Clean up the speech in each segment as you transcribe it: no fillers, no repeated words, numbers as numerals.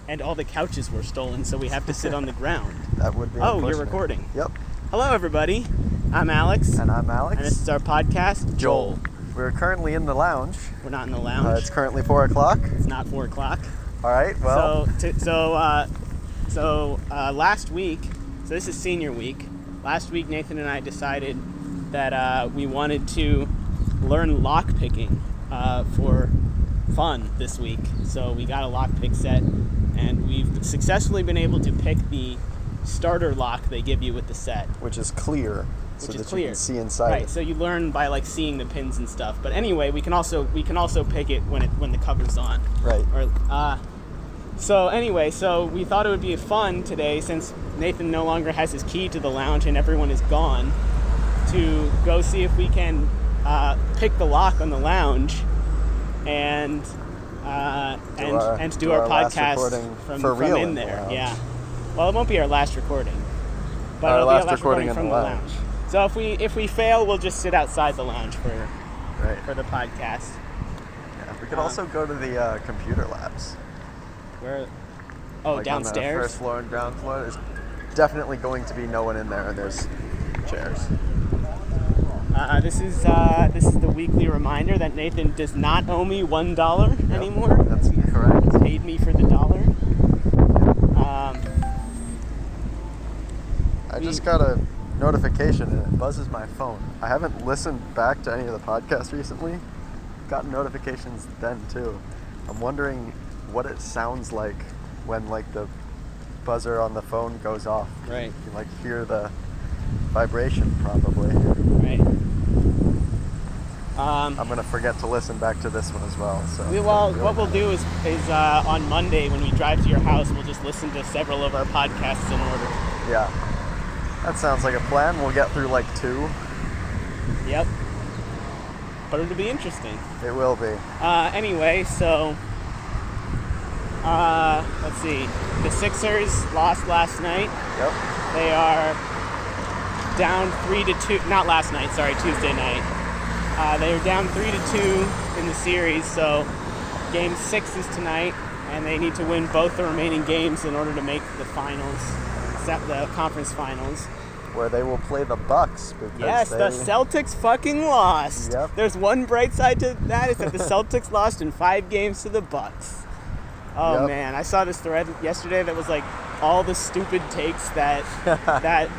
and all the couches were stolen, so we have to sit on the ground. That would be Oh, unfortunate. you're recording. Yep. Hello, everybody. I'm Alex. And I'm Alex. And this is our podcast, Joel. We're currently in the lounge. We're not in the lounge. It's currently 4 o'clock. It's not 4 o'clock. All right, well. So last week, so this is senior week. Last week, Nathan and I decided that we wanted to learn lockpicking for fun this week. So we got a lockpick set, and we've successfully been able to pick the starter lock they give you with the set. Which is clear. Which so is that clear. You can see inside. Right, so you learn by like seeing the pins and stuff. But anyway, we can also pick it when the cover's on. Right. So we thought it would be fun today, since Nathan no longer has his key to the lounge and everyone is gone, to go see if we can pick the lock on the lounge and do our podcast from in there. Yeah. Well, it won't be our last recording, but it'll be our last recording from the lounge. So if we fail, we'll just sit outside the lounge for the podcast. Yeah, we could also go to the computer labs. Where? Oh, like downstairs? On the first floor and ground floor. There's definitely going to be no one in there, and there's chairs. This is the weekly reminder that Nathan does not owe me $1 anymore. That's correct. He paid me for the dollar. I just got a notification and it buzzes my phone. I haven't listened back to any of the podcasts recently. Got notifications then too. I'm wondering what it sounds like when like the buzzer on the phone goes off. Right. You can like hear the vibration probably. Right. I'm gonna forget to listen back to this one as well. So what we'll do is on Monday when we drive to your house, we'll just listen to several of our podcasts in order. Yeah. That sounds like a plan. We'll get through like 2. Yep. But it'll be interesting. It will be. Anyway, so let's see. The Sixers lost last night. Yep. They are down 3-2. Not last night. Sorry, Tuesday night. They are down 3-2 in the series. So Game 6 is tonight, and they need to win both the remaining games in order to make the finals. The conference finals, where they will play the Bucks. Yes, the Celtics fucking lost. Yep. There's one bright side to that, is that the Celtics lost in 5 games to the Bucks. Oh Yep. Man, I saw this thread yesterday that was like all the stupid takes that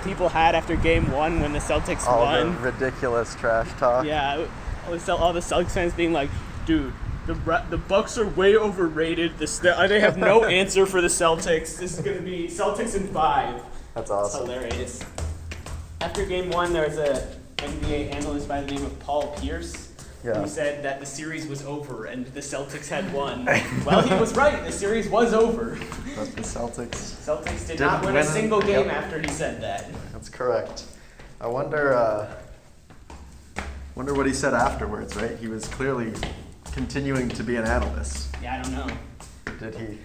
people had after Game 1 when the Celtics won. All the ridiculous trash talk. Yeah, all the Celtics fans being like, dude, the Bucks are way overrated. They have no answer for the Celtics. This is going to be Celtics in 5. That's awesome. That's hilarious. After Game 1, there was a NBA analyst by the name of Paul Pierce who said that the series was over and the Celtics had won. Well, he was right. The series was over. But the Celtics did not win a single game after he said that. That's correct. I wonder what he said afterwards, right? He was clearly continuing to be an analyst. Yeah, I don't know. Did he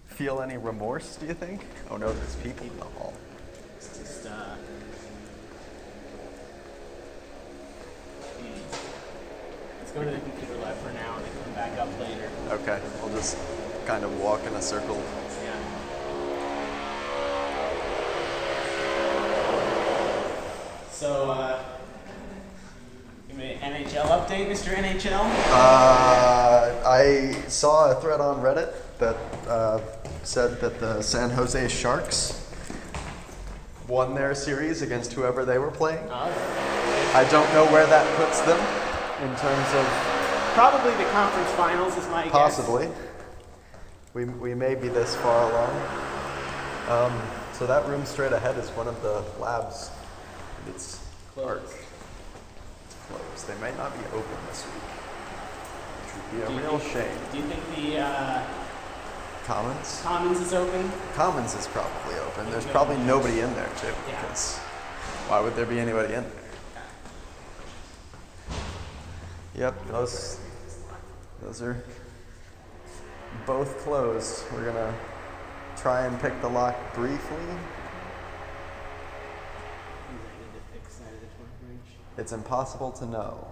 feel any remorse, do you think? Oh no, there's people in the hall. It's just, let's go to the computer lab for now and then come back up later. Okay, we'll just kind of walk in a circle. Yeah. So, give me an NHL update, Mr. NHL? I saw a thread on Reddit that said that the San Jose Sharks won their series against whoever they were playing. I don't know where that puts them in terms of... Probably the conference finals is my guess. Possibly. We may be this far along. So that room straight ahead is one of the labs. It's dark. It's closed. They might not be open this week, which would be a real shame. Do you think the Commons is open? Commons is probably open. There's probably nobody in there too. Yeah. Because why would there be anybody in there? Yep, those are both closed. We're gonna try and pick the lock briefly. It's impossible to know.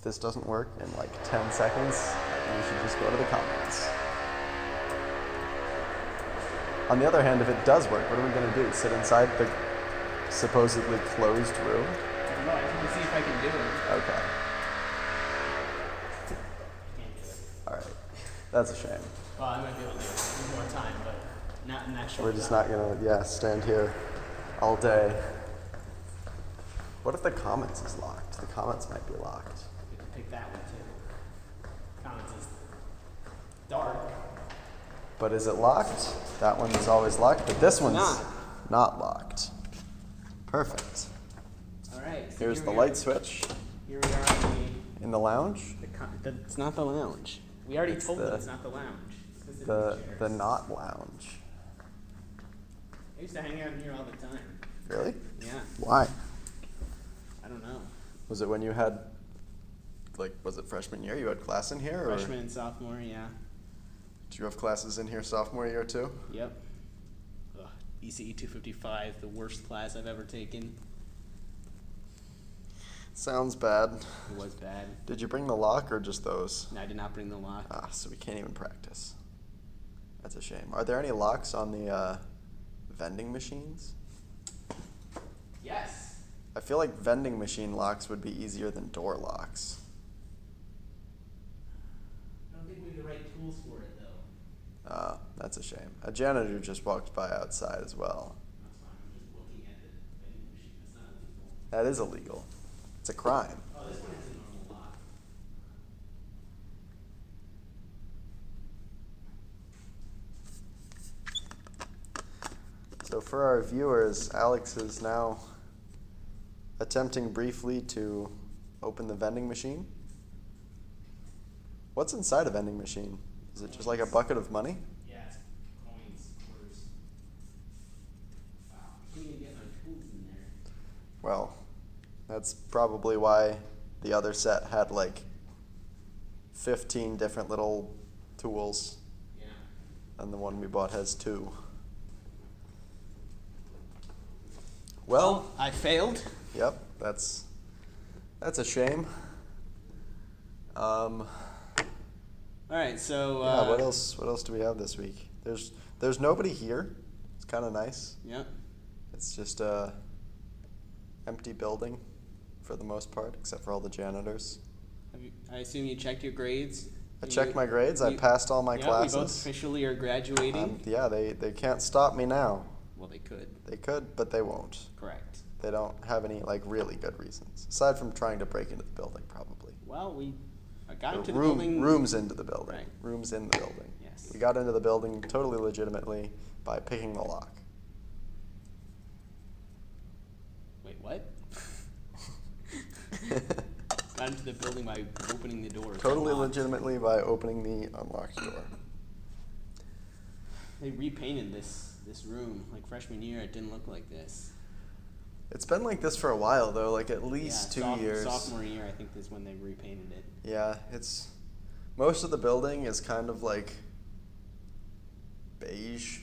this doesn't work in like 10 seconds, you should just go to the comments. On the other hand, if it does work, what are we going to do? Sit inside the supposedly closed room? I don't know. I can see if I can do it. Okay. Can't do it. Alright. That's a shame. Well, I might be able to do it one more time, but not in that short We're just time. not gonna, stand here all day. What if the comments is locked? The comments might be locked. We can pick that one too. Comments is dark. But is it locked? That one is always locked, but this one's not locked. Perfect. All right. So Here's here the we light are. switch Here we are in the lounge. it's not the lounge. We already It's told them the- it's not the lounge. Specifically The chairs. not lounge. I used to hang out in here all the time. Really? Yeah. Why? I don't know. Was it when you had, was it freshman year? You had class in here? Or Freshman and sophomore, yeah. did you have classes in here sophomore year too? Yep. Ugh, ECE 255, the worst class I've ever taken. Sounds bad. It was bad. Did you bring the lock or just those? And I did not bring the lock. Ah, so we can't even practice. That's a shame. Are there any locks on the vending machines? Yes. I feel like vending machine locks would be easier than door locks. I don't think we have the right tools for it, though. Ah, that's a shame. A janitor just walked by outside as well. That's fine. I'm just looking at the vending machine. That's not illegal. That is illegal. It's a crime. Oh, this one has a normal lock. So for our viewers, Alex is now attempting briefly to open the vending machine. What's inside a vending machine? Is it just like a bucket of money? Yeah, it's coins, quarters. Wow. I can't even get my tools in there. Well, that's probably why the other set had like 15 different little tools, Yeah. and the one we bought has 2. Well, I failed. yep, that's a shame. All right, so. Yeah, what else do we have this week? There's nobody here. It's kind of nice. Yep. It's just a empty building for the most part, except for all the janitors. I assume you checked your grades? I checked my grades. I passed all my Yeah, classes. we both officially are graduating. Yeah, they can't stop me now. Well, they could. They could, but they won't. Correct. They don't have any really good reasons aside from trying to break into the building, probably. Well, we got Or into the building. rooms into the building. Right. Rooms in the building. Yes. We got into the building totally legitimately by picking the lock. Wait, what? Got into the building by opening the door. Totally Unlocked. legitimately by opening the unlocked door. They repainted this room. Like freshman year, it didn't look like this. It's been like this for a while though, like at least Yeah, 2 years. Sophomore year, I think, is when they repainted it. Yeah, it's most of the building is kind of like beige,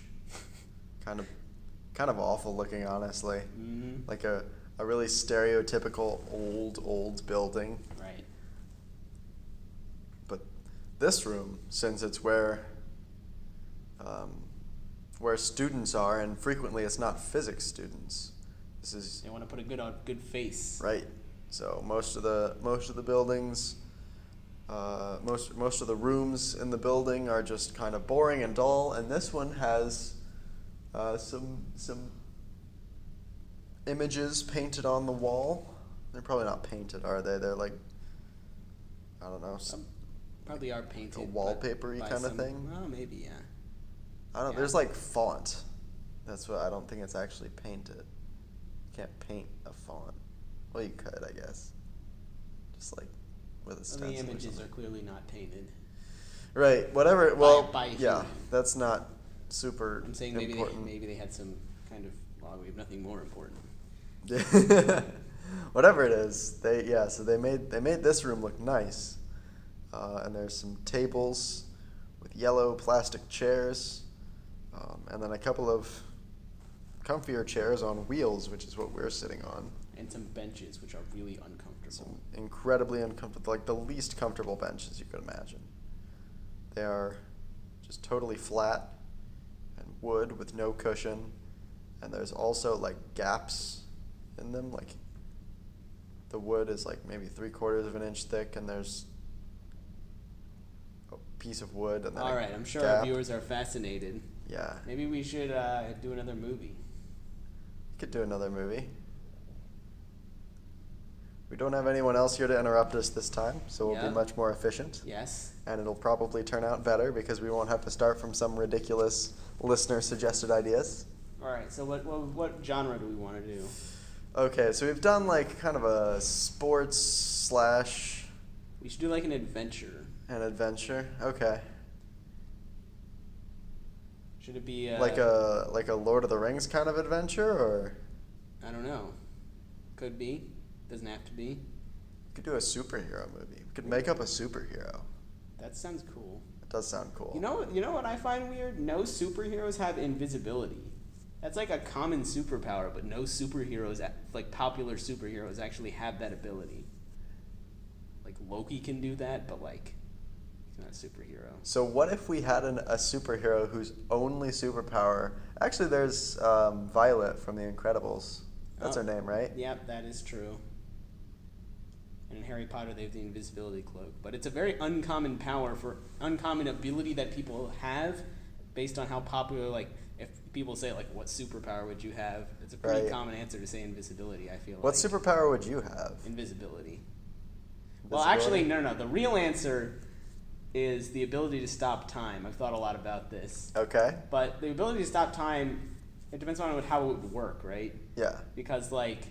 kind of awful looking, honestly. Mm-hmm. Like a really stereotypical old building. Right. But this room, since it's where students are, and frequently it's not physics students. This is They want to put a good face. right. So most of the buildings, most of the rooms in the building are just kind of boring and dull, and this one has some images painted on the wall. They're probably not painted, are they? They're like, I don't know, Probably are painted. a but wallpapery by kind of some- thing. Oh, maybe, yeah. I don't. Yeah. There's like font. That's what I don't think it's actually painted. You can't paint a font. Well, you could, I guess. Just like with a Well, stencil. the or images something. are clearly not painted. Right. Whatever. Well, by a yeah. human. That's not super I'm saying maybe important. they had some kind of. Well, we have nothing more important. Whatever it is, so they made this room look nice, and there's some tables with yellow plastic chairs, and then a couple of comfier chairs on wheels, which is what we're sitting on. and some benches, which are really uncomfortable. Some incredibly uncomfortable, like the least comfortable benches you could imagine. They are just totally flat and wood with no cushion, and there's also like gaps in them. Like the wood is like maybe 3/4 of an inch thick, and there's a piece of wood and then All a right, I'm sure gap. our viewers are fascinated. Yeah, Maybe we should do another movie. could do another movie. We don't have anyone else here to interrupt us this time, so we'll Yeah. be much more efficient. Yes. And it'll probably turn out better because we won't have to start from some ridiculous listener-suggested ideas. All right. So what genre do we want to do? Okay, so we've done like kind of a sports / We should do like an adventure. an adventure. Okay, Should it be like a Lord of the Rings kind of adventure, or I don't know. Could be. Doesn't have to be. we could do a superhero movie. We could make up a superhero. That sounds cool. It does sound cool. You know what I find weird? No superheroes have invisibility. That's like a common superpower, but no superheroes, like popular superheroes, actually have that ability. Like Loki can do that, but like he's not a superhero. So what if we had a superhero whose only superpower? Actually, there's Violet from The Incredibles. That's Oh. her name, right? Yep, that is true. And in Harry Potter, they have the invisibility cloak. But it's a very uncommon uncommon ability that people have based on how popular, like, if people say, like, what superpower would you have? It's a pretty Right. common answer to say invisibility, I feel What like. superpower would you have? Invisibility. Well, actually, Invisibility? no. The real answer is the ability to stop time. I've thought a lot about this. Okay. But the ability to stop time, it depends on how it would work, right? Yeah. Because, like,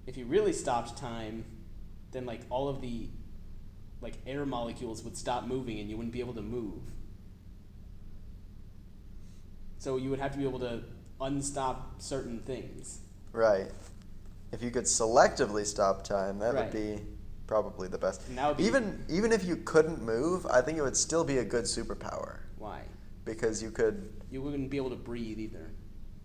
if you really stopped time, then, like, all of the, like, air molecules would stop moving and you wouldn't be able to move. So you would have to be able to unstop certain things. Right. If you could selectively stop time, that Right. would be probably the best. And that would be- even if you couldn't move, I think it would still be a good superpower Why? because you could. You wouldn't be able to breathe either.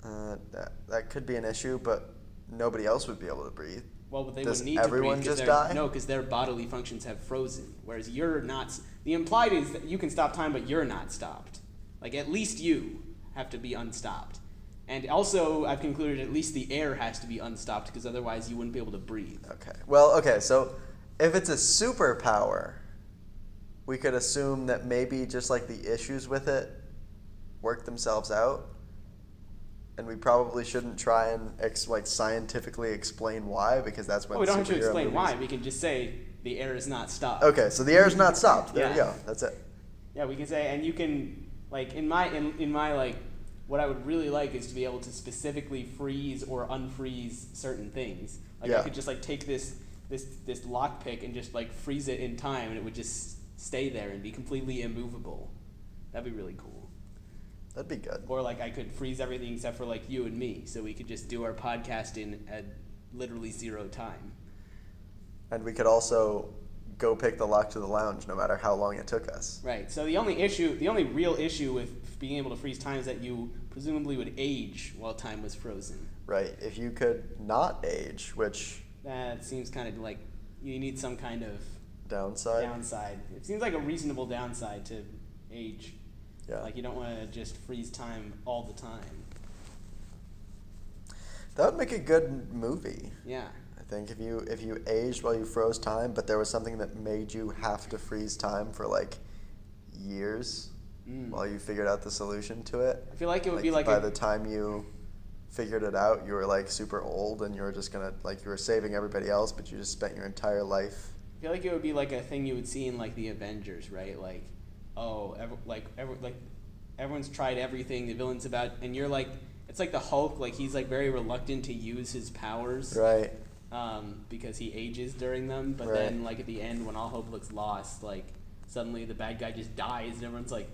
That could be an issue, but nobody else would be able to breathe. Well, but they Does would need everyone to breathe. 'Cause just they're- die? No, because their bodily functions have frozen, whereas you're not. The implied is that you can stop time, but you're not stopped. Like, at least you have to be unstopped. And also, I've concluded at least the air has to be unstopped, because otherwise you wouldn't be able to breathe. Okay. Well, okay. So if it's a superpower, we could assume that maybe just like the issues with it work themselves out, and we probably shouldn't try and scientifically explain why, because that's when Well, we don't have to superhero explain movies- why. We can just say the air is not stopped. Okay, so the air is not stopped. There we Yeah. go. That's it. Yeah, we can say, and you can, like, in my like, what I would really like is to be able to specifically freeze or unfreeze certain things. Like, I Yeah. could just, like, take this lockpick and just, like, freeze it in time, and it would just stay there and be completely immovable. That'd be really cool. That'd be good. Or, like, I could freeze everything except for, like, you and me, so we could just do our podcast in at literally 0 time. And we could also go pick the lock to the lounge no matter how long it took us. Right. So the only real issue with being able to freeze time is that you presumably would age while time was frozen. Right. If you could not age, which That seems kind of like you need some kind of downside? downside. It seems like a reasonable downside to age. Yeah. Like, you don't want to just freeze time all the time. That would make a good movie. Yeah. I think if you aged while you froze time, but there was something that made you have to freeze time for like years while you figured out the solution to it. I feel like it would be like by the time you figured it out, you were like super old and you were just gonna you were saving everybody else, but you just spent your entire life. I feel like it would be like a thing you would see in like the Avengers, right? Like, everyone's tried everything. The villain's about, and you're like, it's like the Hulk. Like, he's like very reluctant to use his powers, Right. because he ages during them. But Right. then, like, at the end, when all hope looks lost, like, suddenly the bad guy just dies, and everyone's like,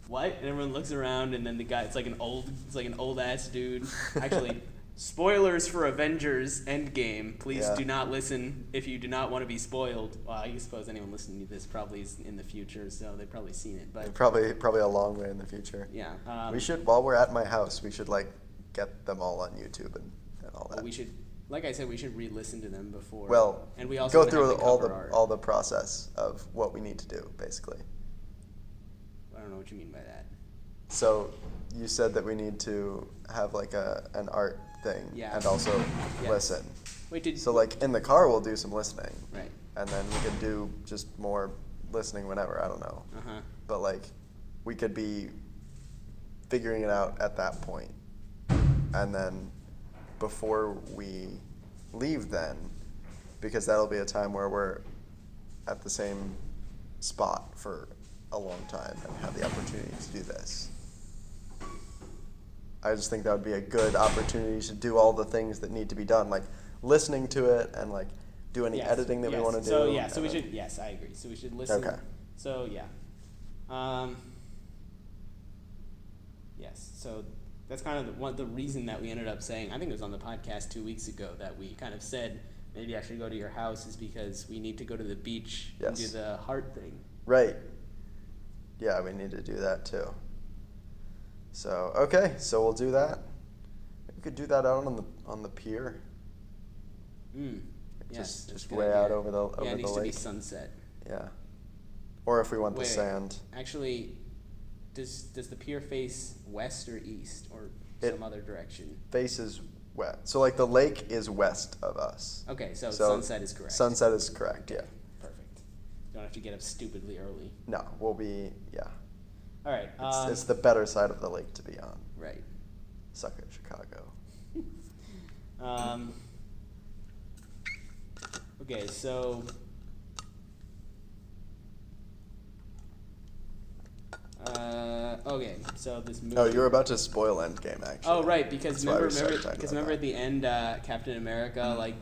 what? And everyone looks around, and then the guy, it's like an old ass dude. Actually, spoilers for Avengers Endgame. Please Yeah. do not listen if you do not want to be spoiled. Well, I suppose anyone listening to this probably is in the future, so they've probably seen it. But Probably a long way in the future. yeah, We should, while we're at my house, we should get them all on YouTube and all that. well, we should like I said, we should re-listen to them before. Well, and we also go wanna through have the all cover the art. all the process of what we need to do, basically. I don't know what you mean by that. So you said that we need to have like an art thing, Yeah. and also Yes. listen. Wait, did So like in the car, we'll do some listening, right? and then we could do just more listening whenever. I don't know, Uh huh. but like we could be figuring it out at that point, and then before we leave, then because that'll be a time where we're at the same spot for a long time and have the opportunity to do this. I just think that would be a good opportunity to do all the things that need to be done, like listening to it and like do any Yes, editing that we yes. want to do. So yeah, so and we then- should. Yes, I agree. So we should listen. Okay. So yeah. Yes. So that's kind of the reason that we ended up saying. I think it was on the podcast 2 weeks ago that we kind of said maybe I should go to your house is because we need to go to the beach and do Yes. the heart thing. Right. Yeah, we need to do that too. So okay, so we'll do that. We could do that out on the pier. Mm. Yes. that's Just a good way idea. out over the Yeah, it over needs the to be lake. sunset. Yeah. Or if we want the Wait. sand. Actually, does the pier face west or east or It- some other direction? Faces west. So like the lake is west of us. Okay, so, So sunset is correct. Sunset is correct, yeah. Perfect. Don't have to get up stupidly early. No, we'll be, yeah. All right. It's the better side of the lake to be on. Right. Suck it, Chicago. Okay, so. Okay, so this movie. Oh, you were about to spoil Endgame, actually. Oh, right, because That's why we remember, started talking because about remember that. at the end, Captain America like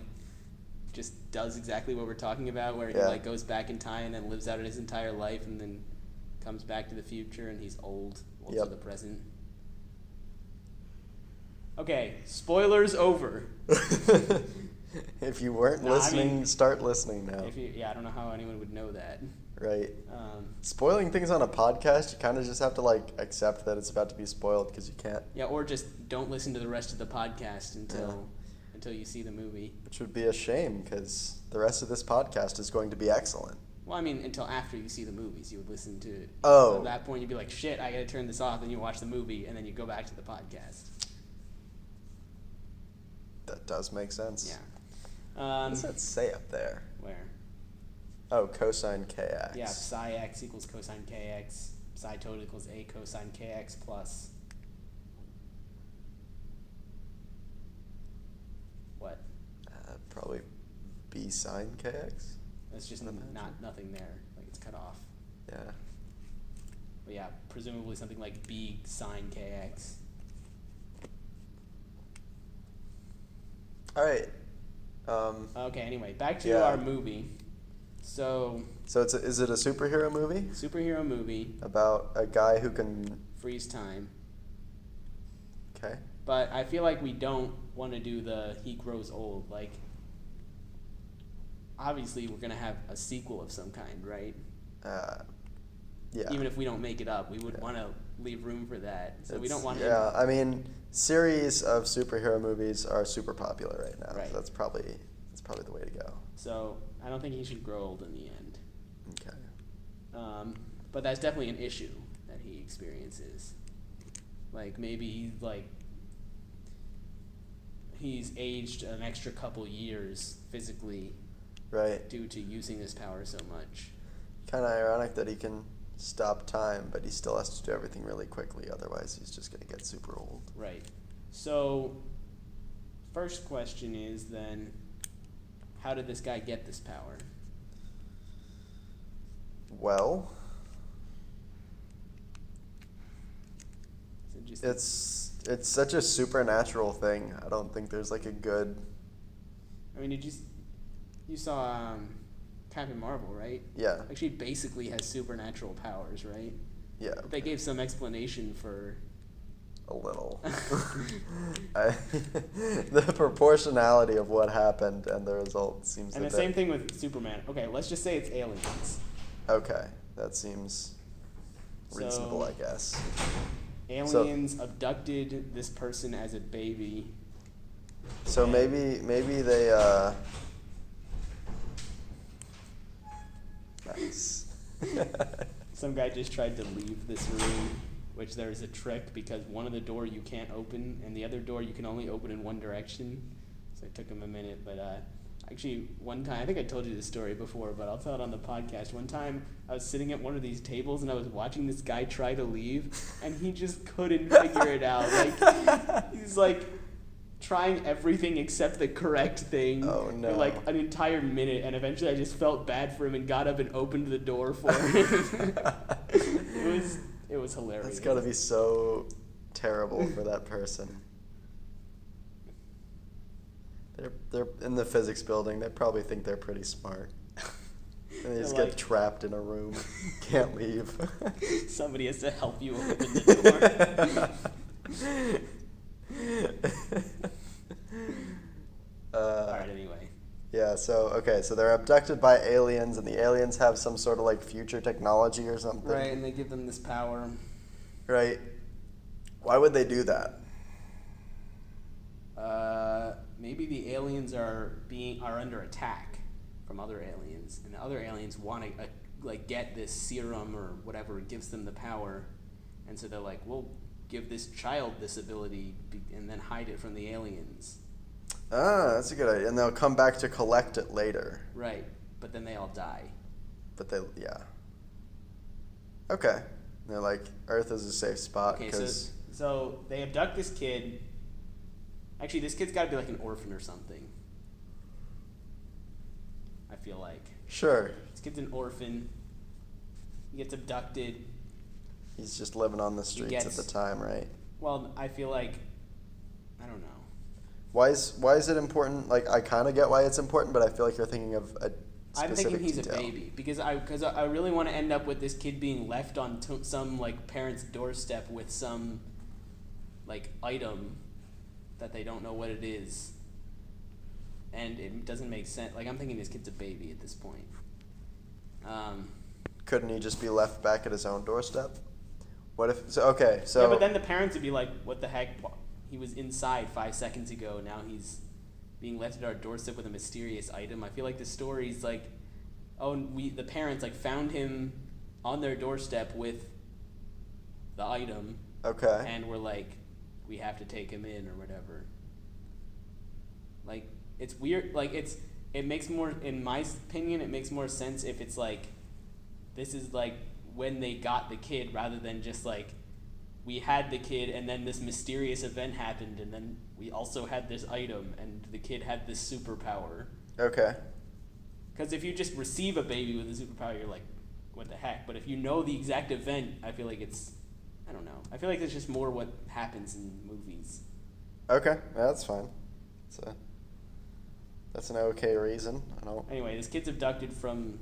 just does exactly what we're talking about, where he Yeah. like goes back in time and lives out his entire life, and then comes back to the future, and he's old to Yep. the present. Okay, spoilers over. If you weren't No, I listening, mean- start listening now. Yeah, I don't know how anyone would know that. Right. Um, Spoiling things on a podcast, you kind of just have to like accept that it's about to be spoiled because you can't, yeah, or just don't listen to the rest of the podcast until you see the movie. which would be a shame because the rest of this podcast is going to be excellent. Well, I mean, until after you see the movies, you would listen to it. Oh. At that point, you'd be like, shit, I gotta turn this off, and you watch the movie, and then you go back to the podcast. That does make sense. Yeah. What does that say up there? Where? Oh, cosine kx. Yeah, psi x equals cosine kx, psi total equals a cosine kx plus. What? Probably b sine kx. That's just Imagine. nothing there. Like, it's cut off. Yeah. But yeah, presumably something like b sine kx. All right. Okay, anyway, back to Yeah. our movie. So, So is it a superhero movie superhero movie, about a guy who can? freeze time. Okay. But I feel like we don't want to do the he grows old. Like, obviously, we're going to have a sequel of some kind, right? Yeah. Even if we don't make it up, we would Yeah. want to leave room for that. So we don't want Yeah, I mean, series of superhero movies are super popular right now. Right. That's probably the way to go. So I don't think he should grow old in the end. Okay. But that's definitely an issue that he experiences. Like, maybe he's aged an extra couple years physically Right. due to using his power so much. Kind of ironic that he can stop time, but he still has to do everything really quickly. Otherwise, he's just gonna get super old. Right. So, first question is then, how did this guy get this power? Well, Is it just it's such a supernatural thing. I don't think there's like a good. I mean, you saw Captain Marvel, right? Yeah. Like, she basically has supernatural powers, right? Yeah. But they gave some explanation for. A little. The proportionality of what happened and the result seems. And a the bit- same thing with Superman. Okay, let's just say it's aliens. Okay, that seems reasonable, So- I guess. Aliens abducted this person as a baby So And- maybe they nice. Some guy just tried to leave this room, which there is a trick because one of the door you can't open and the other door you can only open in one direction. So it took him a minute, but actually one time, I think I told you this story before, but I'll tell it on the podcast. One time I was sitting at one of these tables and I was watching this guy try to leave and he just couldn't figure it out. Like he's like trying everything except the correct thing Oh, no. for like an entire minute, and eventually I just felt bad for him and got up and opened the door for him. It was hilarious. That's gotta be so terrible for that person. They're in the physics building. They probably think they're pretty smart. And they just They're get like- trapped in a room, can't leave. Somebody has to help you open the door. Alright, anyway. Yeah, so they're abducted by aliens, and the aliens have some sort of like future technology or something. Right, and they give them this power. Right. Why would they do that? Maybe the aliens are under attack from other aliens, and the other aliens want to like get this serum or whatever gives them the power, and so they're like, we'll give this child this ability and then hide it from the aliens. Ah, that's a good idea. And they'll come back to collect it later. Right, but then they all die. But yeah. Okay. And they're like, Earth is a safe spot Okay, because so they abduct this kid. Actually, this kid's got to be like an orphan or something. I feel like. sure, This kid's an orphan. He gets abducted. he's just living on the streets at gets- the time, right? Well, I feel like, I don't know. Why is it important? Like, I kind of get why it's important, but I feel like you're thinking of a I'm specific thinking he's detail. a baby because I really want to end up with this kid being left on some like parent's doorstep with some like item that they don't know what it is, and it doesn't make sense. Like I'm thinking this kid's a baby at this point. Couldn't he just be left back at his own doorstep? What if? So Yeah, but then the parents would be like, "What the heck? He was inside 5 seconds ago. Now he's being left at our doorstep with a mysterious item." I feel like the story's like, the parents like found him on their doorstep with the item, okay. and we're like, we have to take him in or whatever. Like it's weird. Like it makes more, in my opinion, it makes more sense if it's like, this is like when they got the kid rather than just like, we had the kid and then this mysterious event happened and then we also had this item and the kid had this superpower. Okay. Because if you just receive a baby with a superpower, you're like, what the heck? But if you know the exact event, I feel like I don't know. I feel like it's just more what happens in movies. Okay. Yeah, that's fine. That's an okay reason. I don't. Anyway, this kid's abducted from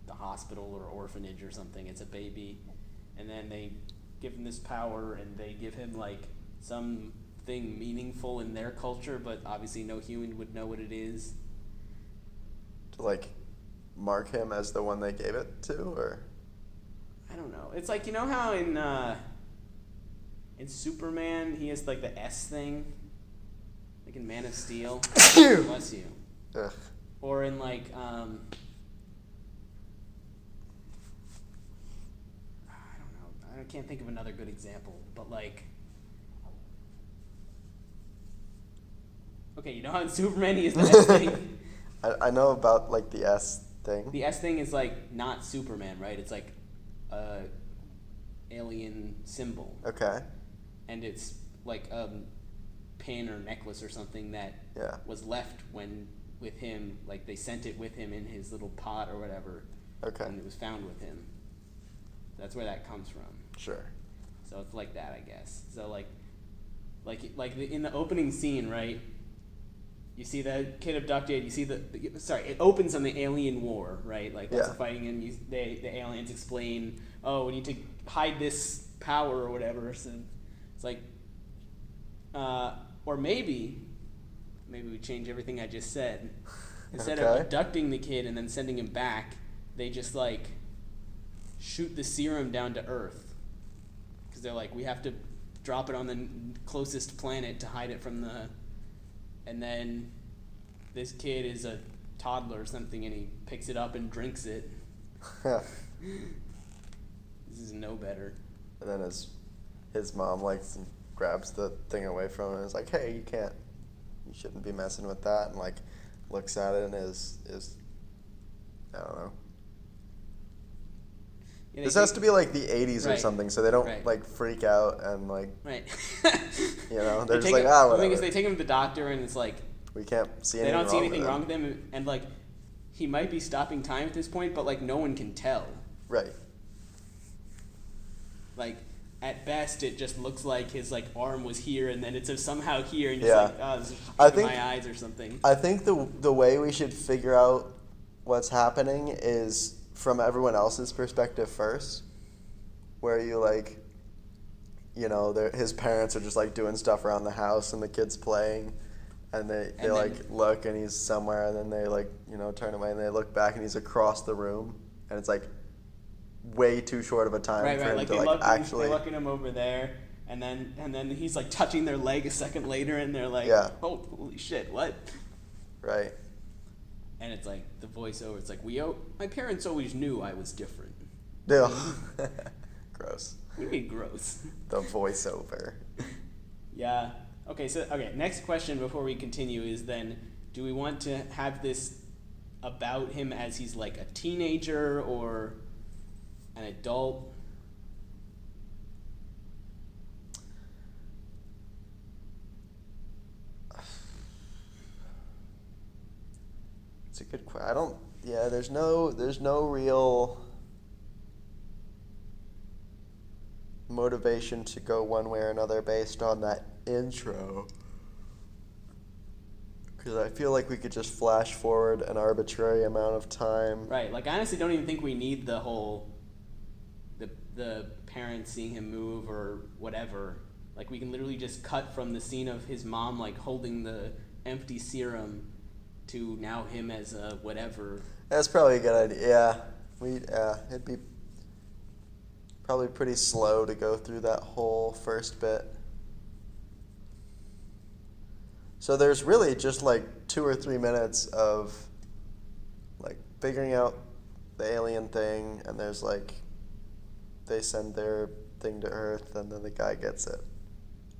the hospital or orphanage or something. It's a baby. And then they give him this power and they give him like something meaningful in their culture, but obviously no human would know what it is. To like mark him as the one they gave it to, or I don't know. It's like, you know how in Superman he has like the S thing? Like in Man of Steel? Bless you. ugh. Or in like I don't know. I can't think of another good example, but like, okay, you know how in Superman he has the S thing? I know about like the S thing. The S thing is like not Superman, right? It's like a alien symbol. Okay. And it's like a pin or necklace or something that Yeah. was left with him, like they sent it with him in his little pot or whatever. Okay. And it was found with him. That's where that comes from. Sure. So it's like that, I guess. So in the opening scene, right? You see the kid abducted. You see it opens on the alien war, right? Like lots of fighting, and the aliens explain, oh, we need to hide this power or whatever. So it's like, or maybe we change everything I just said. Instead of abducting the kid and then sending him back, they just like shoot the serum down to Earth, because they're like, we have to drop it on the closest planet to hide it from the and then this kid is a toddler or something, and he picks it up and drinks it. This is no better. And then his mom grabs the thing away from him and is like, hey, you shouldn't be messing with that, and looks at it and is I don't know. Yeah, this has to be the 80s or Right. something, so they don't Right. freak out and Right. they're just The thing is, whatever. they take him to the doctor, and it's like We can't see they anything don't see wrong anything with wrong him. with him, and he might be stopping time at this point, but no one can tell. Right. At best, it just looks like his arm was here, and then it's somehow here, and Yeah. oh, this is I in think- my eyes or something. I think the way we should figure out what's happening is from everyone else's perspective first, where his parents are just doing stuff around the house and the kid's playing, and they And then- look and he's somewhere, and then they turn away and they look back and he's across the room, and it's way too short of a time Right, for him right. to They look actually. at him over there, and then he's touching their leg a second later, and they're like, Yeah. "Oh, holy shit, what?" Right. And it's the voiceover. It's my parents always knew I was different. Yeah. Gross. What do you mean gross? The voiceover. Yeah. Okay. Next question before we continue is then, do we want to have this about him as he's a teenager or an adult? It's a good question. There's no real motivation to go one way or another based on that intro. Because I feel like we could just flash forward an arbitrary amount of time. Right. I honestly don't even think we need the whole the parents seeing him move or whatever. We can literally just cut from the scene of his mom holding the empty serum to now him as a whatever. That's probably a good idea. It'd be probably pretty slow to go through that whole first bit. So there's really just 2 or 3 minutes of figuring out the alien thing, and there's they send their thing to Earth, and then the guy gets it.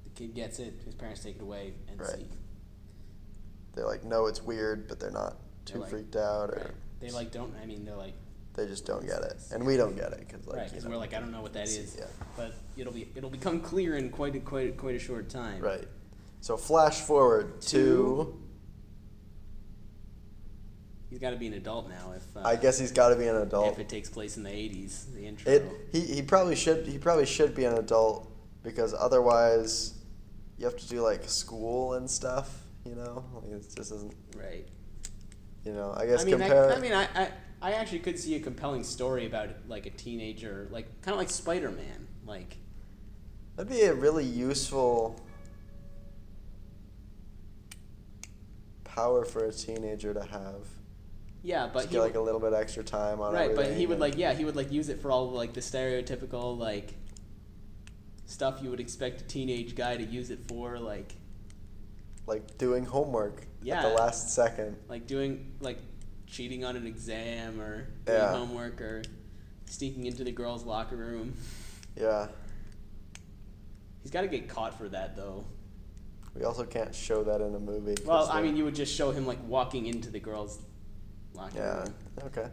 The kid gets it, his parents take it away and Right. see. They know it's weird, but they're not too They're freaked out, or Right. They don't. I mean, they're they just don't get it, and we don't get it because right, because we're I don't know what that is. Yeah. But it'll become clear in quite a short time. Right. So flash forward to. He's got to be an adult now if. I guess he's got to be an adult. If it takes place in the 80s, the intro. He probably should be an adult, because otherwise you have to do school and stuff, it just isn't, Right. I guess I actually could see a compelling story about a teenager, kind of like Spider-Man, that'd be a really useful power for a teenager to have. Yeah, but Just get a little bit extra time on right, everything. but he would use it for all the stereotypical stuff you would expect a teenage guy to use it for, doing homework at Yeah. the last second. doing cheating on an exam or doing Yeah. homework or sneaking into the girls' locker room. Yeah. He's got to get caught for that though. We also can't show that in a movie. 'cause Well, I they're- mean, you would just show him walking into the girls' locker Yeah. room, Okay.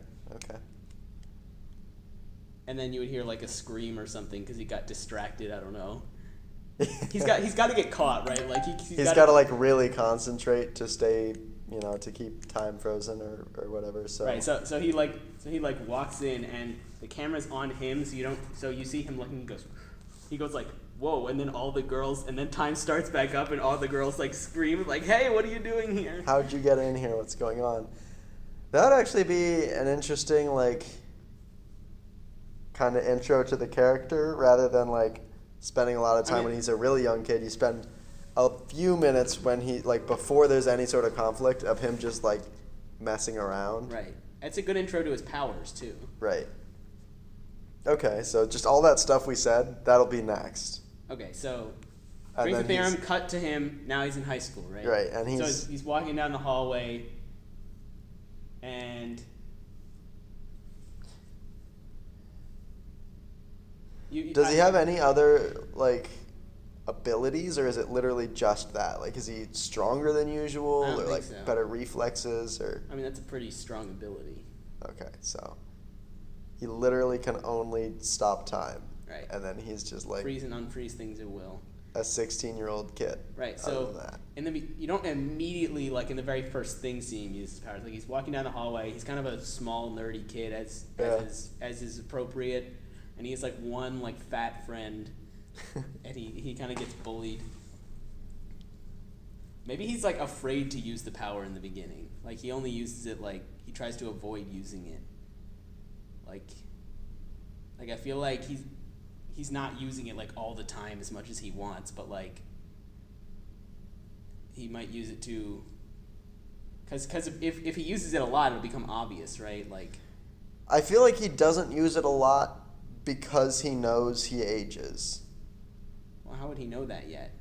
and then you would hear a scream or something because he got distracted. I don't know. He's got to get caught, right? He's got to really concentrate to stay, to keep time frozen or whatever. So Right. So he walks in and the camera's on him, so you see him looking. He goes whoa, and then all the girls, and then time starts back up, and all the girls scream hey, what are you doing here? how'd you get in here? What's going on? That would actually be an interesting kind of intro to the character, rather than spending a lot of time when he's a really young kid. You spend a few minutes when he before there's any sort of conflict of him just messing around. Right. It's a good intro to his powers too. Right. Okay, so just all that stuff we said, that'll be next. Okay, so And brings then up the arm, cut to him. Now he's in high school, right? Right, and he's walking down the hallway, and does he have any other like abilities, or is it literally just that? Like, is he stronger than usual, I don't or think like so. better reflexes, or? I mean, that's a pretty strong ability. Okay, so he literally can only stop time. Right. And then he's just like Freeze and unfreeze things at will. a 16-year-old kid. Right. Other So than that. you don't immediately, like in the very first thing, see him use his powers. Like he's walking down the hallway. He's kind of a small, nerdy kid, as is appropriate, and he has like one like fat friend, and he kind of gets bullied. Maybe he's like afraid to use the power in the beginning. Like he only uses it like he tries to avoid using it. Like I feel like he's not using it like all the time as much as he wants, but like he might use it to, because if he uses it a lot, it'll become obvious, right? Like I feel like he doesn't use it a lot because he knows he ages. well, how would he know that yet?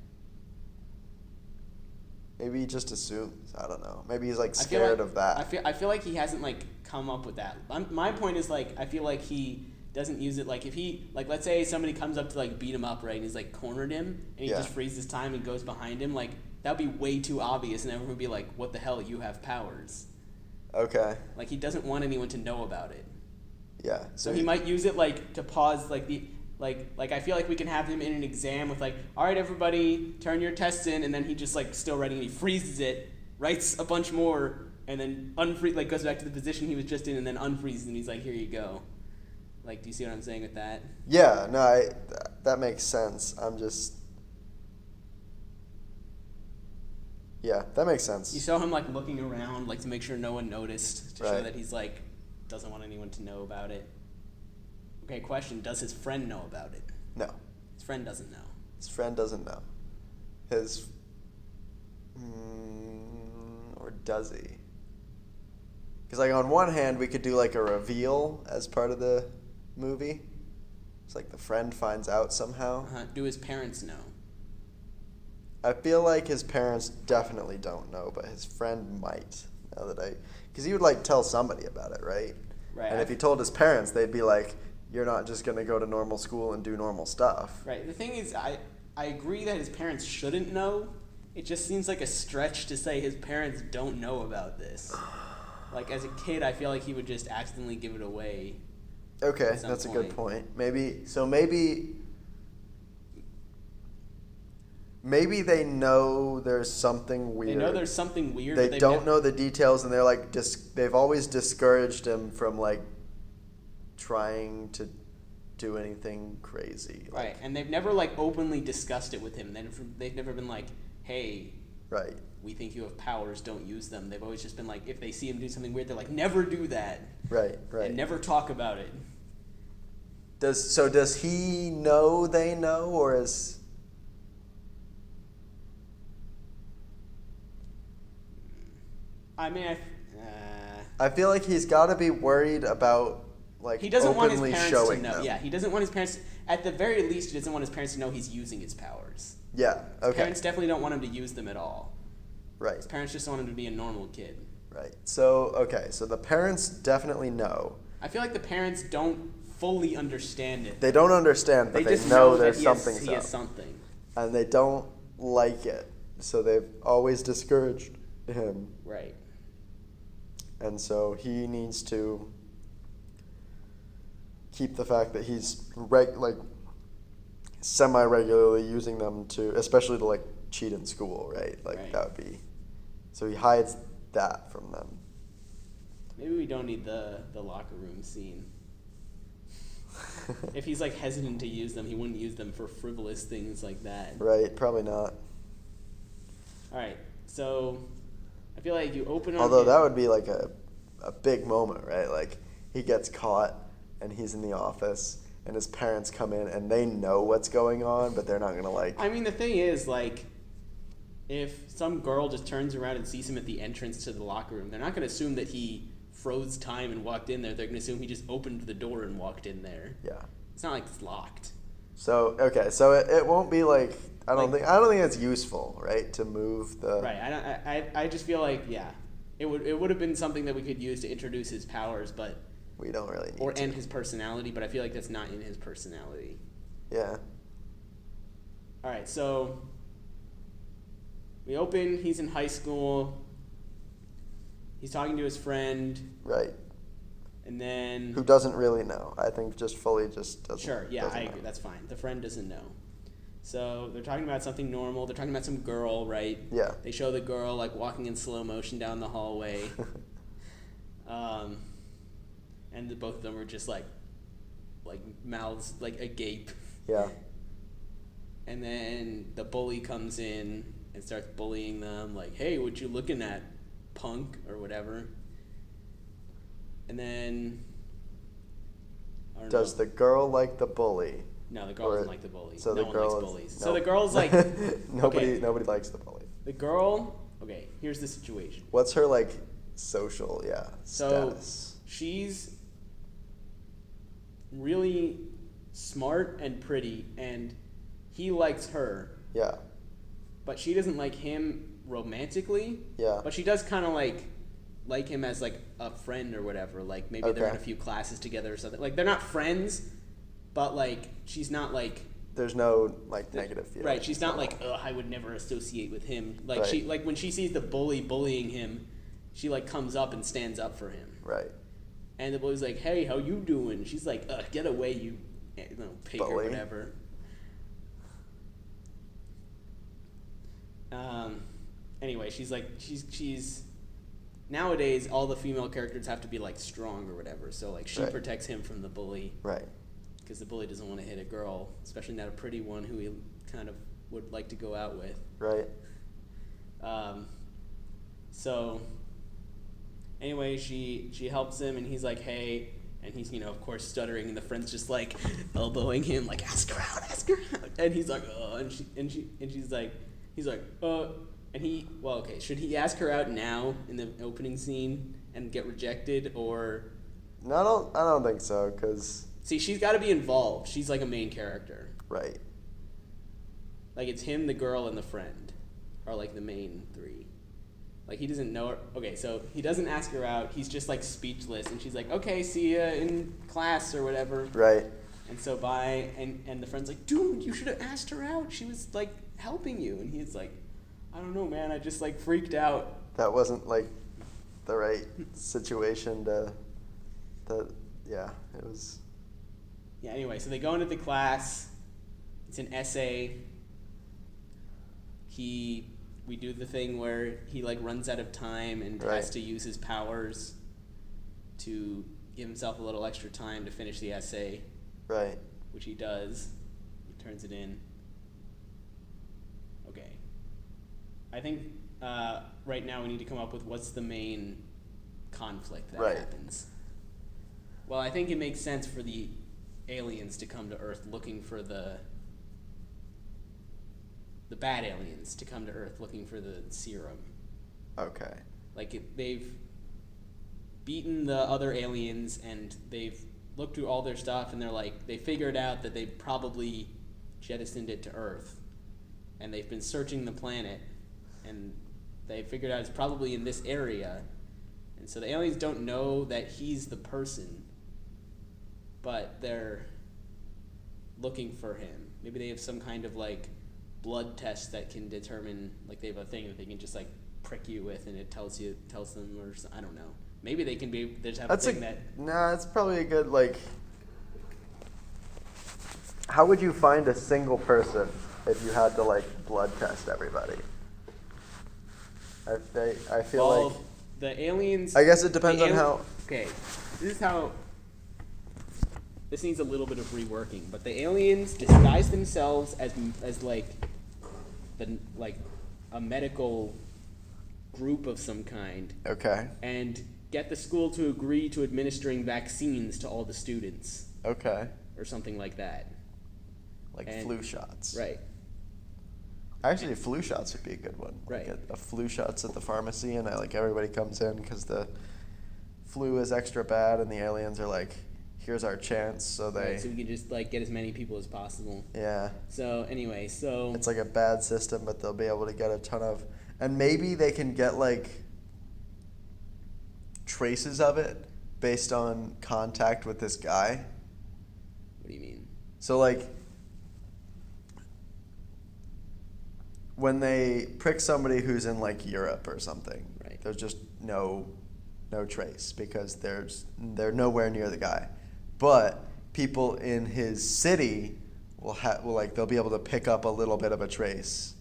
Maybe he just assumes. I don't know. Maybe he's like I feel scared like- of that. I feel like he hasn't like come up with that. My point is like I feel like he doesn't use it like if he like let's say somebody comes up to like beat him up, right, and he's like cornered him and he Yeah. just freezes time and goes behind him, like that would be way too obvious and everyone would be like, what the hell, you have powers. Okay. Like he doesn't want anyone to know about it. Yeah. So he might use it like to pause like the like I feel like we can have him in an exam with like, all right everybody, turn your tests in, and then he just like still writing and he freezes it, writes a bunch more, and then like goes back to the position he was just in and then unfreezes and he's like, here you go. Like, do you see what I'm saying with that? Yeah, no, that makes sense. Yeah, that makes sense. You saw him like looking around like to make sure no one noticed, to show Right. that he's like doesn't want anyone to know about it. Okay, question, does his friend know about it? No. His friend doesn't know. His friend doesn't know. Or does he? Because like on one hand, we could do like a reveal as part of the movie. It's like the friend finds out somehow. Do his parents know? I feel like his parents definitely don't know, but his friend might. Because he would like tell somebody about it, right? Right. And if he told his parents, they'd be like, "You're not just gonna go to normal school and do normal stuff." Right. The thing is, I agree that his parents shouldn't know. It just seems like a stretch to say his parents don't know about this. Like, as a kid, I feel like he would just accidentally give it away. Okay, At some that's a good point. point. Maybe they know there's something weird. They know there's something weird. They but they've don't know the details, and they're like, they've always discouraged him from like trying to do anything crazy. Right, and they've never like openly discussed it with him. They've never been like, hey, Right. we think you have powers, don't use them. They've always just been like, if they see him do something weird, they're like, never do that. Right. And never talk about it. Does he know they know, or is? I mean, I feel like he's got to be worried about like he doesn't want his openly parents showing to know. them. Yeah, he doesn't want his parents. At the very least, he doesn't want his parents to know he's using his powers. Yeah. His Okay. parents definitely don't want him to use them at all. Right. His parents just want him to be a normal kid. Right. So the parents definitely know. I feel like the parents don't fully understand it. They don't understand, but they just know that there's he something he has something. and they don't like it. So they've always discouraged him, Right. and so he needs to keep the fact that he's semi-regularly using them to, especially to like cheat in school, right? Like Right. that would be. So he hides that from them. Maybe we don't need the locker room scene. If he's like hesitant to use them, he wouldn't use them for frivolous things like that. Right? Probably not. All right. So I feel like you open on Although him- that would be like a big moment, right? Like he gets caught and he's in the office and his parents come in and they know what's going on, but they're not gonna like. I mean, the thing is, like, if some girl just turns around and sees him at the entrance to the locker room, they're not going to assume that he froze time and walked in there. They're going to assume he just opened the door and walked in there. Yeah. It's not like it's locked. So okay, so it won't be like I don't Like- think it's useful, right, to move the Right. I just feel like it would have been something that we could use to introduce his powers, but we don't really need or to. and his personality. But I feel like that's not in his personality. Yeah. All right, so we open. He's in high school. He's talking to his friend, Right. and then Who doesn't really know? I think just fully just doesn't. sure, yeah, doesn't I know. agree. That's fine. The friend doesn't know. So they're talking about something normal. They're talking about some girl, right? Yeah. They show the girl like walking in slow motion down the hallway, and both of them are just like mouths like agape. Yeah. And then the bully comes in and starts bullying them, like, "Hey, what you looking at, punk?" or whatever. And then I don't Does know. the girl like the bully? No, the girl or- doesn't like the bully. So no the one girl likes is- bullies. no. So the girl's like, nobody okay. likes the bully. The girl. Okay, here's the situation. What's her like social So status? she's really smart and pretty, and he likes her, Yeah. but she doesn't like him romantically. Yeah. But she does kind of like him as like a friend or whatever. Like maybe they're in a Okay. few classes together or something. Like they're not friends, but like she's not like There's no like negative feelings. right. She's not at like, all. ugh, I would never associate with him. Like Right. she like when she sees the bully bullying him, she like comes up and stands up for him. Right. And the bully's like, "Hey, how you doing?" She's like, "Ugh, get away, you pig or Bully. whatever." Anyway, she's like, she's nowadays all the female characters have to be like strong or whatever. So like she Right. protects him from the bully Right. because the bully doesn't want to hit a girl, especially not a pretty one who he kind of would like to go out with. Right. So anyway, she helps him, and he's like, "Hey," and he's of course stuttering, and the friend's just like elbowing him, like, "Ask her out," and he's like, "Oh," and she's like, he's like, and okay, should he ask her out now in the opening scene and get rejected, or No, I don't think so. Cause see, she's got to be involved. She's like a main character. right. Like it's him, the girl, and the friend are like the main three. Like he doesn't know her. Okay, so he doesn't ask her out. He's just like speechless, and she's like, "Okay, see ya in class or whatever." Right. And so and the friend's like, "Dude, you should have asked her out. She was like helping you." And he's like, "I don't know, man. I just like freaked out." That wasn't like the right situation to. Yeah. It was. Yeah. Anyway, so they go into the class. It's an essay. We do the thing where he like runs out of time and Right. has to use his powers to give himself a little extra time to finish the essay, Right. which he does. He turns it in. Okay. I think right now we need to come up with what's the main conflict that Right. happens. Well, I think it makes sense for the aliens to come to Earth looking for the bad aliens to come to Earth looking for the serum. Okay. Like they've beaten the other aliens and they've looked through all their stuff and they're like they figured out that they probably jettisoned it to Earth, and they've been searching the planet and they figured out it's probably in this area, and so the aliens don't know that he's the person, but they're looking for him. Maybe they have some kind of like blood test that can determine, like they have a thing that they can just like prick you with and it tells them, or I don't know. Maybe they can be, they just have That's a thing that, Nah, it's probably a good like. How would you find a single person if you had to like blood test everybody? I feel well, like. the aliens. I guess it depends the on how. Okay, this is how. This needs a little bit of reworking, but the aliens disguise themselves as like a medical group of some kind, Okay. and get the school to agree to administering vaccines to all the students Okay. or something like that. Like And- flu shots. Right. Actually, flu shots would be a good one. Like Right. a flu shots at the pharmacy, and everybody comes in because the flu is extra bad, and the aliens are like, here's our chance. So they, right, so we can just like get as many people as possible. yeah, So anyway, so it's like a bad system, but they'll be able to get a ton of, and maybe they can get like traces of it based on contact with this guy. what do you mean? So like when they prick somebody who's in like Europe or something, Right. there's just no trace because they're nowhere near the guy. But people in his city will like they'll be able to pick up a little bit of a trace,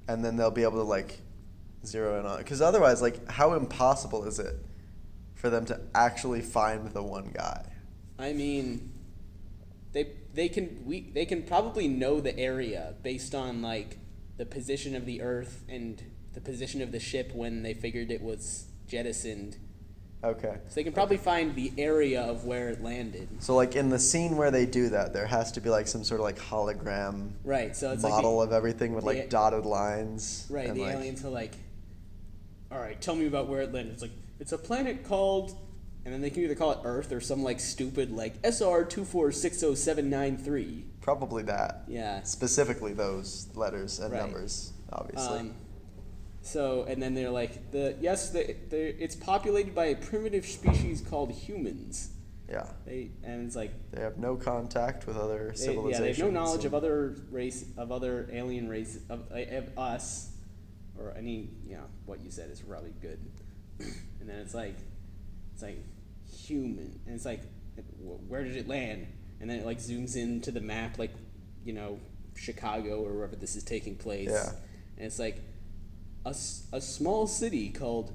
and then they'll be able to like zero in on it. Because otherwise, like, how impossible is it for them to actually find the one guy? I mean, they can probably know the area based on like the position of the Earth and the position of the ship when they figured it was jettisoned. Okay. So they can probably find the area of where it landed. So like in the scene where they do that, there has to be like some sort of like hologram Right. So it's model like of everything with the- like dotted lines. right. and, The like, aliens are like, all right, tell me about where it landed. It's like it's a planet called, and then they can either call it Earth or some like stupid like SR 2460793. Probably that. Yeah. Specifically those letters and Right. numbers, obviously. So, and then they're like, it's populated by a primitive species called humans. Yeah. And it's like, They have no contact with other they civilizations. have no knowledge of and- other alien race, of us, or any, what you said is probably good. And then it's like human, and it's like, where did it land? And then it like zooms into the map, like, Chicago or wherever this is taking place. Yeah. And it's like a small city called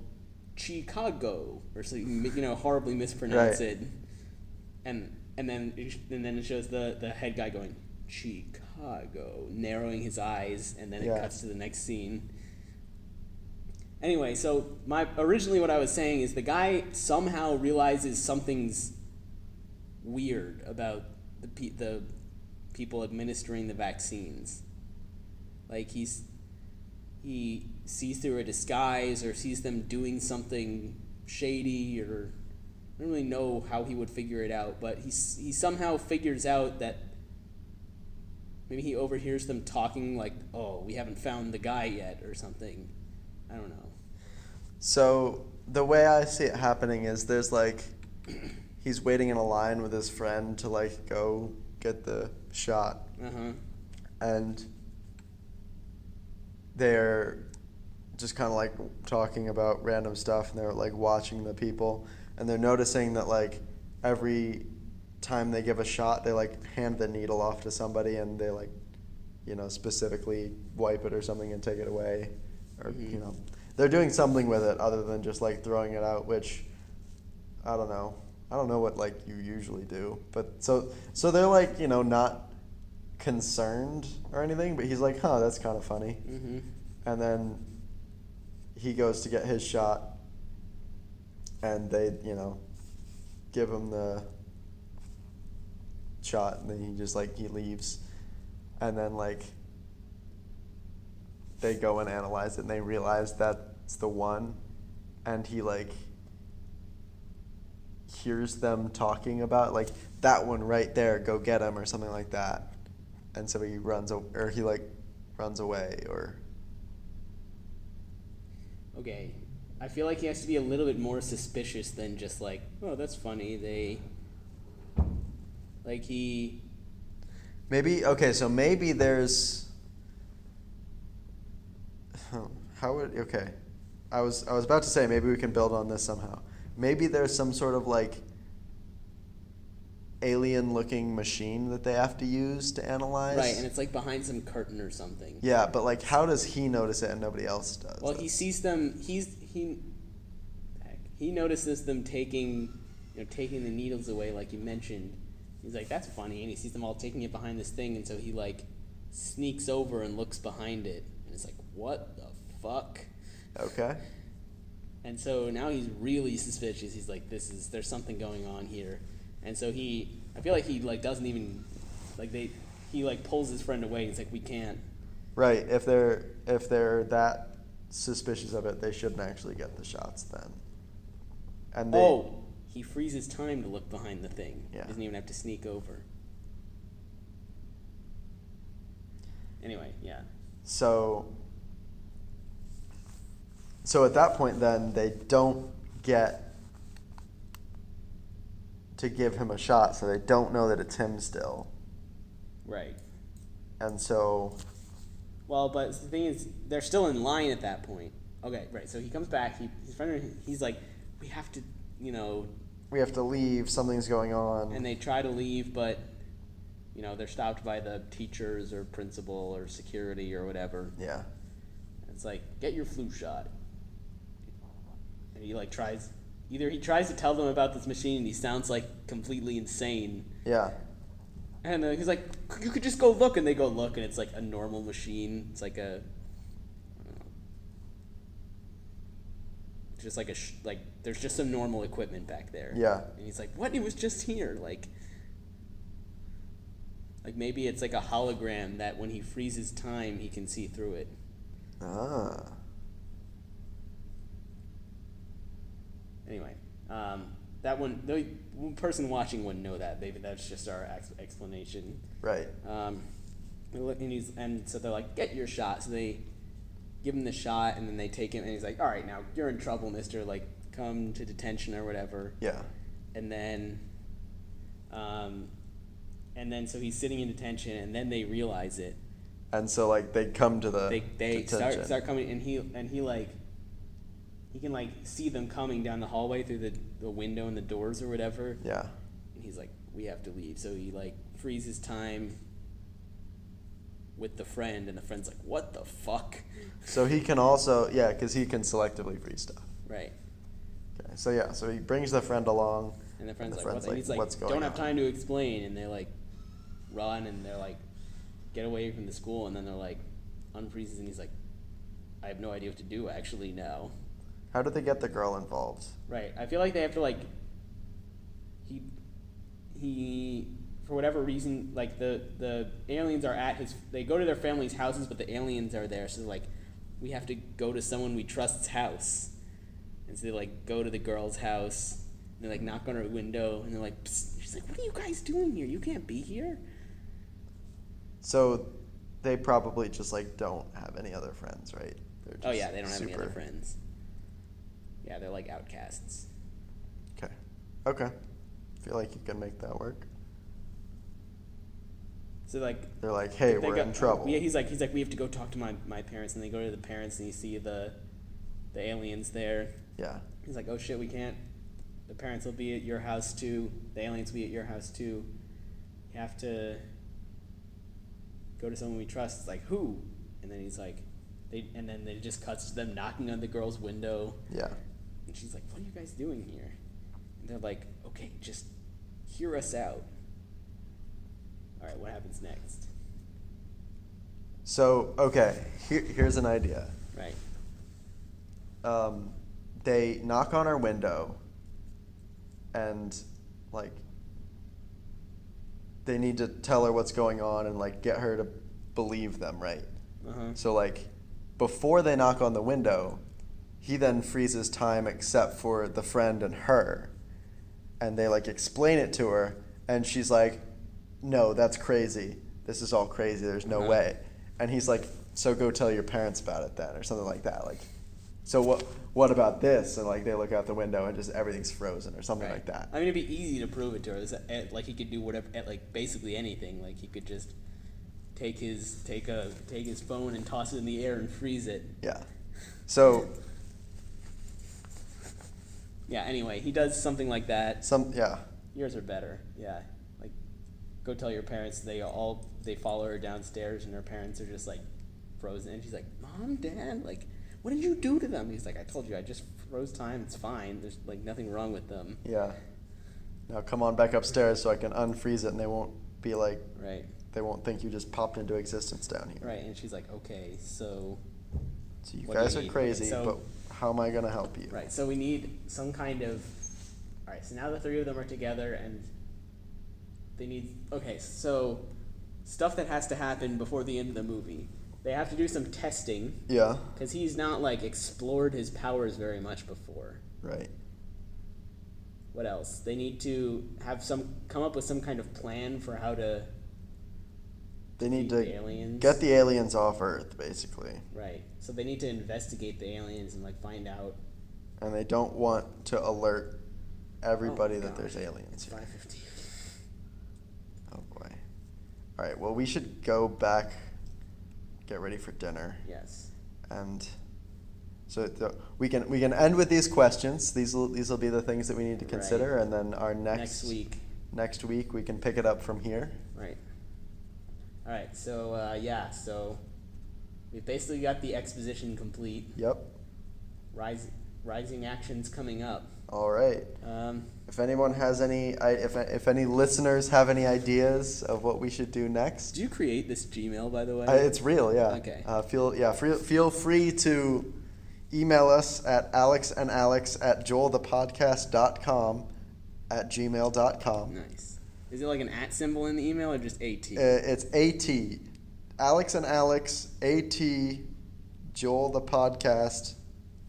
Chicago or something, horribly mispronounce Right. it. And then it shows the head guy going Chicago, narrowing his eyes, and then it Yeah. cuts to the next scene. Anyway, so originally what I was saying is the guy somehow realizes something's weird about the people administering the vaccines. Like he sees through a disguise or sees them doing something shady, or I don't really know how he would figure it out, but he somehow figures out that maybe he overhears them talking like, oh, we haven't found the guy yet or something. I don't know. So the way I see it happening is there's like he's waiting in a line with his friend to like go get the shot, Uh-huh. and they're just kind of like talking about random stuff, and they're like watching the people, and they're noticing that like every time they give a shot, they like hand the needle off to somebody, and they like specifically wipe it or something and take it away, or they're doing something with it other than just like throwing it out, which I don't know what like you usually do, but so they're like not concerned or anything, but he's like, that's kind of funny. Mm-hmm. And then he goes to get his shot, and they give him the shot, and then he just like he leaves, and then like they go and analyze it, and they realize that's the one, and he like hears them talking about like that one right there, go get him or something like that, and so he runs away or. Okay. I feel like he has to be a little bit more suspicious than just like, oh, that's funny. Maybe there's. I was about to say maybe we can build on this somehow. Maybe there's some sort of like alien-looking machine that they have to use to analyze. Right, and it's like behind some curtain or something. Yeah, but like, how does he notice it and nobody else does? Well, he sees them. He notices them taking the needles away, like you mentioned. He's like, that's funny, and he sees them all taking it behind this thing, and so he like sneaks over and looks behind it, and it's like, what the fuck? Okay. And so now he's really suspicious. He's like, there's something going on here. And so I feel like he like doesn't even, like he like pulls his friend away. He's like, we can't. Right. If they're that suspicious of it, they shouldn't actually get the shots then. And he freezes time to look behind the thing. Yeah. He doesn't even have to sneak over. Anyway, yeah. So at that point, then, they don't get to give him a shot, so they don't know that it's him still. Right. And so... Well, but the thing is, they're still in line at that point. Okay, right. So he comes back. He's like, we have to, we have to leave. Something's going on. And they try to leave, but, they're stopped by the teachers or principal or security or whatever. Yeah. It's like, get your flu shot. And he tries to tell them about this machine, and he sounds like completely insane. Yeah. And he's like, you could just go look, and they go look, and it's like a normal machine. It's like a, just like there's just some normal equipment back there. Yeah. And he's like, what? It was just here. Like maybe it's like a hologram that when he freezes time, he can see through it. Ah. Anyway, that one, the person watching wouldn't know that. That's just our explanation. Right. And so they're like, get your shot. So they give him the shot, and then they take him, and he's like, all right, now you're in trouble, mister. Like, come to detention or whatever. Yeah. And then so he's sitting in detention, and then they realize it. And so they come to the they detention. start coming, and he can see them coming down the hallway through the window and the doors or whatever. Yeah. And he's like, we have to leave. So he freezes time with the friend, and the friend's like, what the fuck? So he can also, because he can selectively freeze stuff. Right. Okay. So he brings the friend along. And the friend's like, he's like, what's going don't have on? time to explain. And they run, and they're get away from the school. And then they're unfreezes, and he's like, I have no idea what to do actually now. How did they get the girl involved? Right. I feel like they have to he for whatever reason, the aliens are they go to their family's houses, but the aliens are there, so we have to go to someone we trust's house. And so they go to the girl's house, and they knock on her window, and they're like, psst. She's like, what are you guys doing here? You can't be here. So they probably just don't have any other friends, right? They're just They don't have any other friends. Yeah, they're outcasts. Okay. Feel like you can make that work. So they're like, hey, we're in trouble. Yeah, he's like, we have to go talk to my parents, and they go to the parents, and you see the aliens there. Yeah. He's like, oh shit, we can't. The parents will be at your house too. The aliens will be at your house too. You have to go to someone we trust. It's like, who? And then he's like, and then it just cuts to them knocking on the girl's window. Yeah. And she's like, what are you guys doing here? And they're like, okay, just hear us out. All right, what happens next? So, okay, here's an idea. Right. They knock on our window, and they need to tell her what's going on and get her to believe them, right? Uh-huh. So before they knock on the window, he then freezes time except for the friend and her, and they explain it to her, and she's like, no, that's crazy. This is all crazy. There's no Uh-huh. way. And he's like, so go tell your parents about it then, or something like that. So what about this? And they look out the window and just everything's frozen or something like that. I mean, it'd be easy to prove it to her. He could do whatever, basically anything. He could just take his phone and toss it in the air and freeze it. Yeah. So. Yeah. Anyway, he does something like that. Yeah. Yours are better. Yeah. Go tell your parents. They follow her downstairs, and her parents are just frozen. And she's like, Mom, Dad, what did you do to them? He's like, I told you, I just froze time. It's fine. There's nothing wrong with them. Yeah. Now come on back upstairs so I can unfreeze it, and they won't be right. They won't think you just popped into existence down here. Right. And she's like, okay, so. So you what guys do are need? crazy, Okay, but how am I gonna help you? Right. So we need some kind of. All right. So now the three of them are together, and they need. Okay. So stuff that has to happen before the end of the movie. They have to do some testing. Yeah. Because he's not explored his powers very much before. Right. what else? They need to come up with some kind of plan for how to They need defeat to the aliens. get the aliens off Earth, basically. Right. So they need to investigate the aliens and like find out. And they don't want to alert everybody Oh, that gosh. there's aliens It's here. 5:15. Oh boy. All right. Well, we should go back, get ready for dinner, Yes. and so we can end with these questions. These will be the things that we need to consider, Right. and then our Next week. next week we can pick it up from here. Right. All right. So yeah. So we've basically got the exposition complete. Yep. Rising actions coming up. All right. Um, If anyone has if any listeners have any ideas of what we should do next, did you create this Gmail, by the way? it's real, yeah. Okay. Feel free to email us at alexandalex@joelthepodcast.com @gmail.com. Nice. Is it like an @ symbol in the email or just AT? It's AT, Alex and Alex AT, joelthepodcast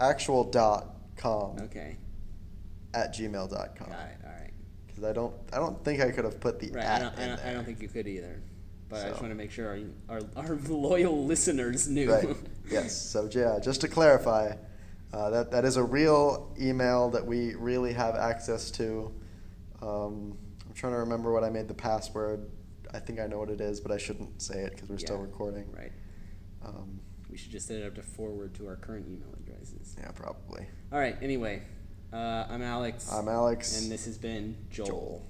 actual.com Okay. @gmail.com. Got it. All right. Because I don't think I could have put the Right. at I in there. don't think you could either. But I just So. want to make sure our loyal listeners knew. Right. Yes. So yeah, just to clarify, that is a real email that we really have access to. I'm trying to remember what I made the password. I think I know what it is, but I shouldn't say it because we're still Yeah. recording. Right. We should just set it up to forward to our current email addresses. Yeah, probably. All right. Anyway, I'm Alex. I'm Alex. And this has been Joel.